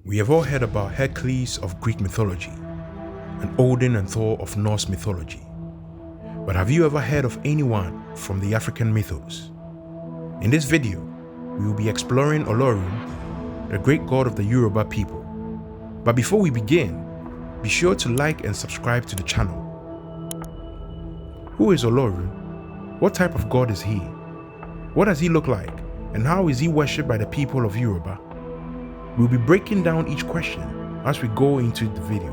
We have all heard about Hercules of Greek mythology and Odin and Thor of Norse mythology. But have you ever heard of anyone from the African mythos? In this video, we will be exploring Olorun, the great god of the Yoruba people. But before we begin, be sure to like and subscribe to the channel. Who is Olorun? What type of god is he? What does he look like? And how is he worshipped by the people of Yoruba? We'll be breaking down each question as we go into the video.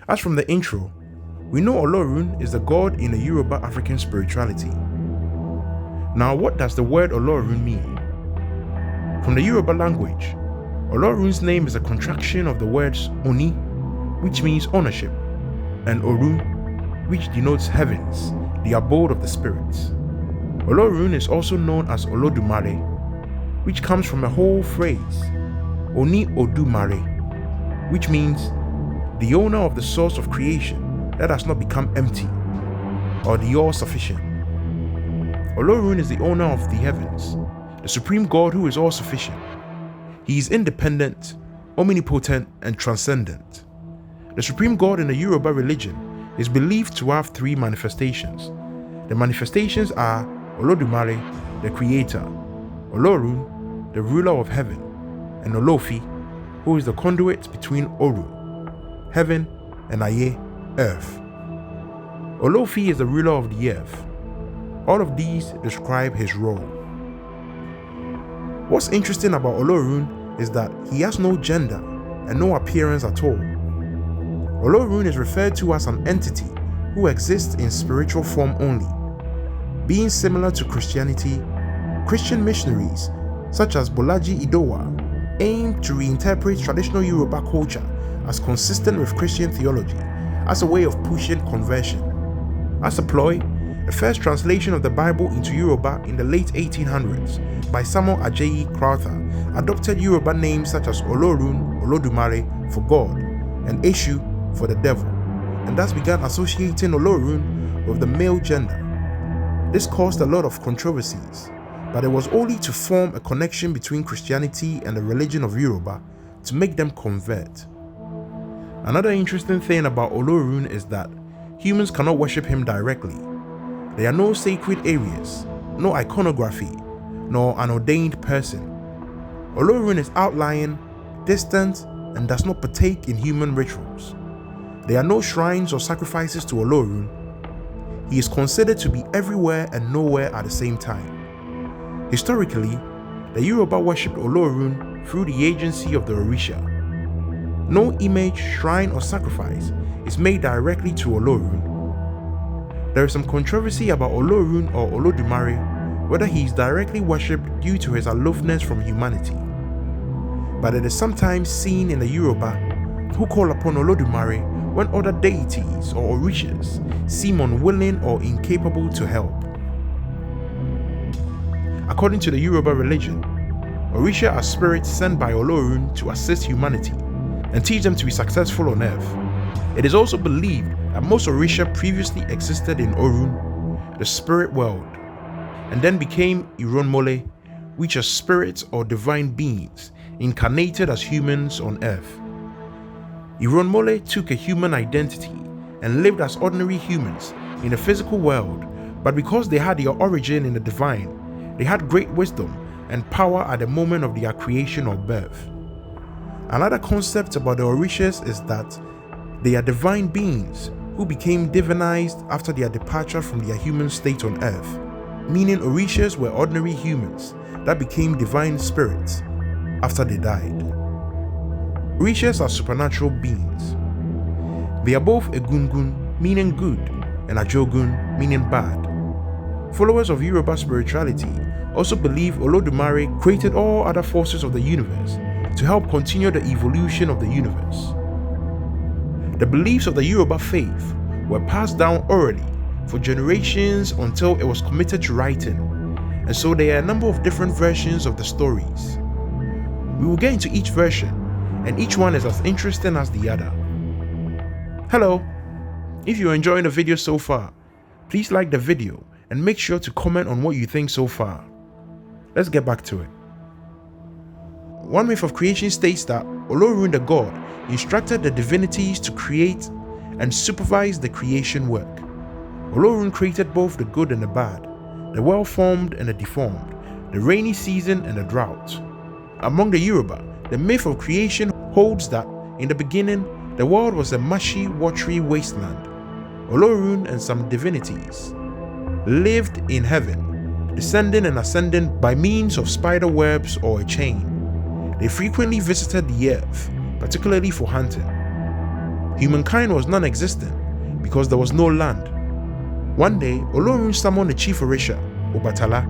As from the intro, we know Olorun is the god in the Yoruba African spirituality. Now, what does the word Olorun mean? From the Yoruba language, Olorun's name is a contraction of the words Oni, which means ownership, and Orun, which denotes heavens, the abode of the spirits. Olorun is also known as Olodumare, which comes from a whole phrase, Oni Odumare, which means the owner of the source of creation that has not become empty, or the all-sufficient. Olorun is the owner of the heavens, the supreme god who is all-sufficient. He is independent, omnipotent, and transcendent. The supreme god in the Yoruba religion is believed to have three manifestations. The manifestations are Olodumare, the creator, Olorun, the ruler of heaven, and Olofi, who is the conduit between Oru, heaven, and Aye, earth. Olofi is the ruler of the earth. All of these describe his role. What's interesting about Olorun is that he has no gender and no appearance at all. Olorun is referred to as an entity who exists in spiritual form only. Being similar to Christianity, Christian missionaries such as Bolaji Idowa aim to reinterpret traditional Yoruba culture as consistent with Christian theology as a way of pushing conversion. As a ploy, the first translation of the Bible into Yoruba in the late 1800s by Samuel Ajayi Crowther adopted Yoruba names such as Olorun, Olodumare for God, and Eshu for the devil, and thus began associating Olorun with the male gender. This caused a lot of controversies, but it was only to form a connection between Christianity and the religion of Yoruba to make them convert. Another interesting thing about Olorun is that humans cannot worship him directly. There are no sacred areas, no iconography, nor an ordained person. Olorun is outlying, distant, and does not partake in human rituals. There are no shrines or sacrifices to Olorun. He is considered to be everywhere and nowhere at the same time. Historically, the Yoruba worshipped Olorun through the agency of the Orisha. No image, shrine, or sacrifice is made directly to Olorun. There is some controversy about Olorun or Olodumare, whether he is directly worshipped due to his aloofness from humanity. But it is sometimes seen in the Yoruba who call upon Olodumare when other deities or Orishas seem unwilling or incapable to help. According to the Yoruba religion, Orisha are spirits sent by Olorun to assist humanity and teach them to be successful on earth. It is also believed that most Orisha previously existed in Orun, the spirit world, and then became Ironmole, which are spirits or divine beings incarnated as humans on earth. Ironmole took a human identity and lived as ordinary humans in the physical world, but because they had their origin in the divine, they had great wisdom and power at the moment of their creation or birth. Another concept about the Orishas is that they are divine beings who became divinized after their departure from their human state on earth, meaning Orishas were ordinary humans that became divine spirits after they died. Orishas are supernatural beings. They are both Egungun, meaning good, and Ajogun, meaning bad. Followers of Yoruba spirituality also believe Olodumare created all other forces of the universe to help continue the evolution of the universe. The beliefs of the Yoruba faith were passed down orally for generations until it was committed to writing, and so there are a number of different versions of the stories. We will get into each version, and each one is as interesting as the other. Hello, If you're enjoying the video so far, please like the video and make sure to comment on what you think so far. Let's get back to it. One myth of creation states that Olorun the god instructed the divinities to create and supervise the creation work. Olorun created both the good and the bad, the well-formed and the deformed, the rainy season and the drought. Among the Yoruba, the myth of creation holds that in the beginning, the world was a marshy, watery wasteland. Olorun and some divinities lived in heaven, descending and ascending by means of spider webs or a chain. They frequently visited the earth, particularly for hunting. Humankind was non-existent because there was no land. One day, Olorun summoned the chief Orisha, Obatala,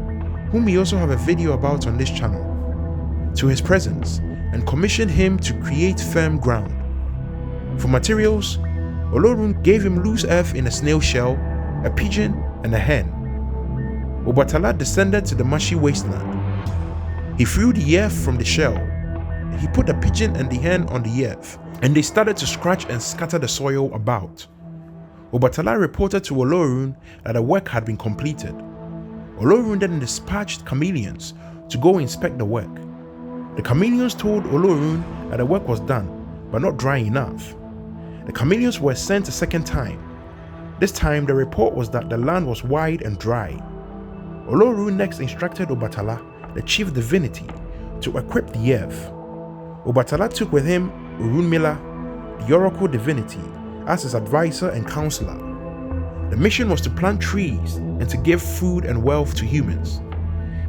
whom we also have a video about on this channel, to his presence and commissioned him to create firm ground. For materials, Olorun gave him loose earth in a snail shell, a pigeon, and a hen. Obatala descended to the marshy wasteland. He threw the earth from the shell. He put the pigeon and the hen on the earth, and they started to scratch and scatter the soil about. Obatala reported to Olorun that the work had been completed. Olorun then dispatched chameleons to go inspect the work. The chameleons told Olorun that the work was done, but not dry enough. The chameleons were sent a second time. This time the report was that the land was wide and dry. Olorun next instructed Obatala, the chief divinity, to equip the earth. Obatala took with him Orunmila, the oracle divinity, as his advisor and counselor. The mission was to plant trees and to give food and wealth to humans.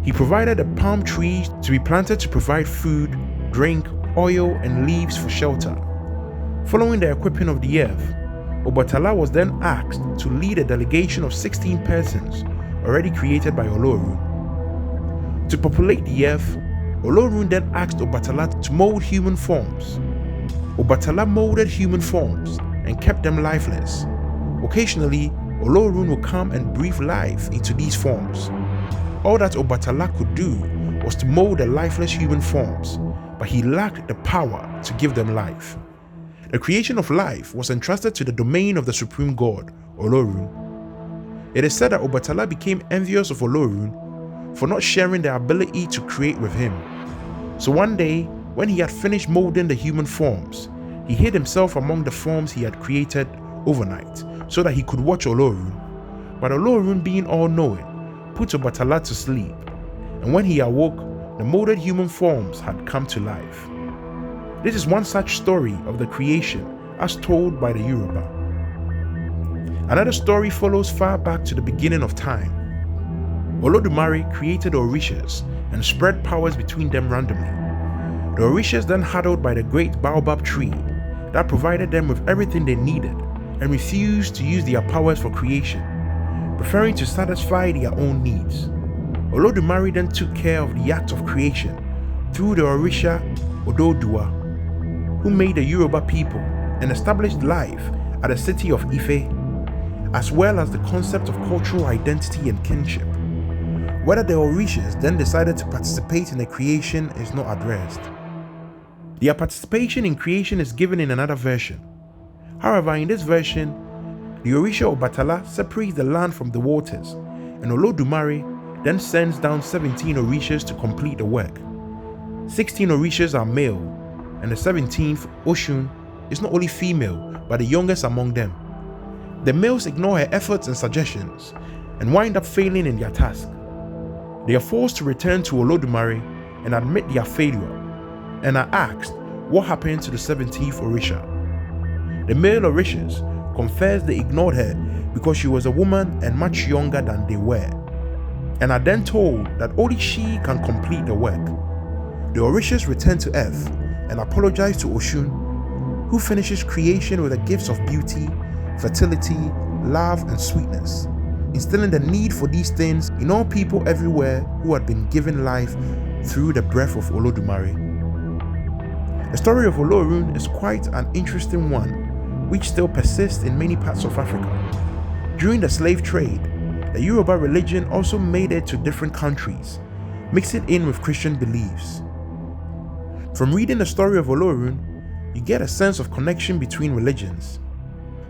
He provided the palm trees to be planted to provide food, drink, oil, and leaves for shelter. Following the equipping of the earth, Obatala was then asked to lead a delegation of 16 persons already created by Olorun. To populate the earth, Olorun then asked Obatala to mold human forms. Obatala molded human forms and kept them lifeless. Occasionally, Olorun would come and breathe life into these forms. All that Obatala could do was to mold the lifeless human forms, but he lacked the power to give them life. The creation of life was entrusted to the domain of the supreme god, Olorun. It is said that Obatala became envious of Olorun for not sharing the ability to create with him. So one day, when he had finished molding the human forms, he hid himself among the forms he had created overnight so that he could watch Olorun. But Olorun, being all-knowing, put Obatala to sleep, and when he awoke, the molded human forms had come to life. This is one such story of the creation as told by the Yoruba. Another story follows far back to the beginning of time. Olodumare created Orishas and spread powers between them randomly. The Orishas then huddled by the great baobab tree that provided them with everything they needed and refused to use their powers for creation, preferring to satisfy their own needs. Olodumare then took care of the act of creation through the Orisha Ododua, who made the Yoruba people and established life at the city of Ife, as well as the concept of cultural identity and kinship. Whether the Orishas then decided to participate in the creation is not addressed. Their participation in creation is given in another version. However, in this version, the Orisha Obatala separates the land from the waters, and Olodumare then sends down 17 Orishas to complete the work. 16 Orishas are male, and the 17th, Oshun, is not only female, but the youngest among them. The males ignore her efforts and suggestions, and wind up failing in their task. They are forced to return to Olodumare and admit their failure, and are asked what happened to the 17th Orisha. The male Orishas confess they ignored her because she was a woman and much younger than they were, and are then told that only she can complete the work. The Orishas return to earth and apologize to Oshun, who finishes creation with the gifts of beauty, fertility, love, and sweetness, instilling the need for these things in all people everywhere who had been given life through the breath of Olodumare. The story of Olorun is quite an interesting one, which still persists in many parts of Africa. During the slave trade, the Yoruba religion also made it to different countries, mixing in with Christian beliefs. From reading the story of Olorun, you get a sense of connection between religions.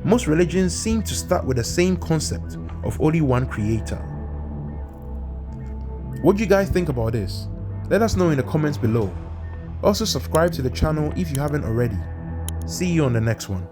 Most religions seem to start with the same concept of only one creator. What do you guys think about this? Let us know in the comments below. Also subscribe to the channel if you haven't already. See you on the next one.